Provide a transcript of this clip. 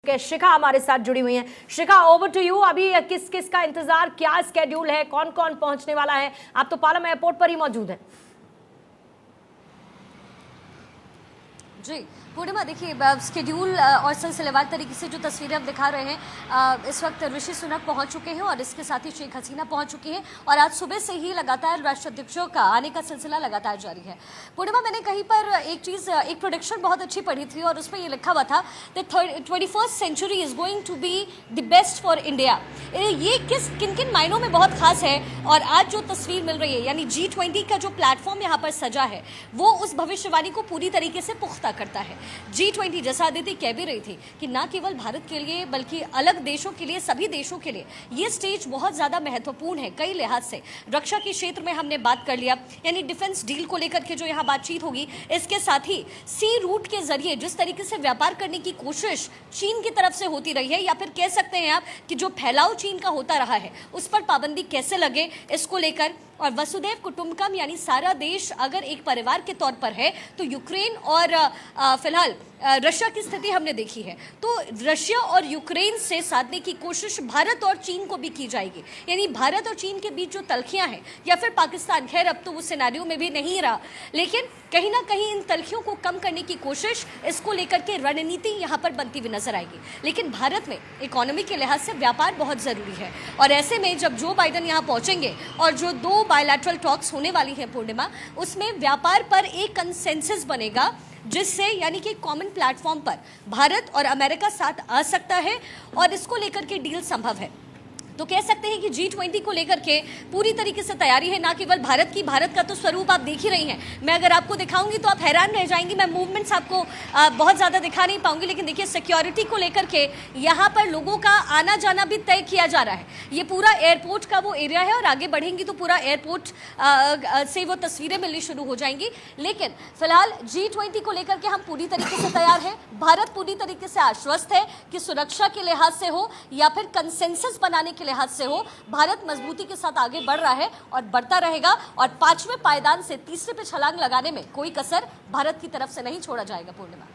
के शिखा हमारे साथ जुड़ी हुई हैं। शिखा, ओवर टू यू। अभी किस किस का इंतजार, क्या स्केड्यूल है, कौन कौन पहुंचने वाला है? आप तो पालम एयरपोर्ट पर ही मौजूद हैं। जी पूर्णिमा, देखिए स्केड्यूल और सिलसिलेवार तरीके से जो तस्वीरें हम दिखा रहे हैं, इस वक्त ऋषि सुनक पहुंच चुके हैं और इसके साथ ही शेख हसीना पहुंच चुकी हैं और आज सुबह से ही लगातार राष्ट्राध्यक्षों का आने का सिलसिला लगातार जारी है। पूर्णिमा, मैंने कहीं पर एक प्रोडिक्शन बहुत अच्छी पढ़ी थी और उसमें ये लिखा हुआ था that 21st century is going to be the best for India. ये किन किन मायनों में बहुत खास है और आज जो तस्वीर मिल रही है यानी G20 का जो प्लेटफॉर्म यहाँ पर सजा है वो उस भविष्यवाणी को पूरी तरीके से पुख्ता करता है। G20, जैसा अदिति कह भी रही थी कि ना केवल भारत के लिए बल्कि अलग देशों के लिए, सभी देशों के लिए ये स्टेज बहुत ज़्यादा महत्वपूर्ण है कई लिहाज से। रक्षा के क्षेत्र में हमने बात कर लिया, यानी डिफेंस डील को लेकर के जो यहाँ बातचीत होगी, इसके साथ ही सी रूट के जरिए जिस तरीके से व्यापार करने की कोशिश चीन की तरफ से होती रही है, या फिर कह सकते हैं आप कि जो फैलाव चीन का होता रहा है उस पर पाबंदी कैसे लगे, इसको लेकर। और वसुधैव कुटुंबकम यानी सारा देश अगर एक परिवार के तौर पर है तो यूक्रेन और फिलहाल रशिया की स्थिति हमने देखी है, तो रशिया और यूक्रेन से साधने की कोशिश भारत और चीन को भी की जाएगी। यानी भारत और चीन के बीच जो तलखियां हैं, या फिर पाकिस्तान, खैर अब तो उस सिनेरियो में भी नहीं रहा, लेकिन कहीं ना कहीं इन तलखियों को कम करने की कोशिश, इसको लेकर के रणनीति यहाँ पर बनती हुई नजर आएगी। लेकिन भारत में इकोनॉमी के लिहाज से व्यापार बहुत ज़रूरी है और ऐसे में जब जो बाइडन यहाँ पहुँचेंगे और जो 2 बायलैटरल टॉक्स होने वाली हैं पूर्णिमा, उसमें व्यापार पर एक कंसेंसस बनेगा जिससे यानी कि कॉमन प्लेटफॉर्म पर भारत और अमेरिका साथ आ सकता है और इसको लेकर के डील संभव है। तो कह सकते हैं कि G20 को लेकर के पूरी तरीके से तैयारी है, ना केवल भारत की। भारत का तो स्वरूप आप देख ही रही हैं, मैं अगर आपको दिखाऊंगी तो आप हैरान रह जाएंगी। मैं मूवमेंट्स आपको बहुत ज़्यादा दिखा नहीं पाऊंगी, लेकिन देखिए सिक्योरिटी को लेकर के यहाँ पर लोगों का आना जाना भी तय किया जा रहा है। ये पूरा एयरपोर्ट का वो एरिया है और आगे बढ़ेंगी तो पूरा एयरपोर्ट से वो तस्वीरें मिलनी शुरू हो जाएंगी। लेकिन फिलहाल G20 को लेकर के हम पूरी तरीके से तैयार हैं। भारत पूरी तरीके से आश्वस्त है कि सुरक्षा के लिहाज से हो या फिर कंसेंसस बनाने के लिहाज से हो, भारत मजबूती के साथ आगे बढ़ रहा है और बढ़ता रहेगा और 5वें पायदान से 3रे पे छलांग लगाने में कोई कसर भारत की तरफ से नहीं छोड़ा जाएगा। पूर्णिमा।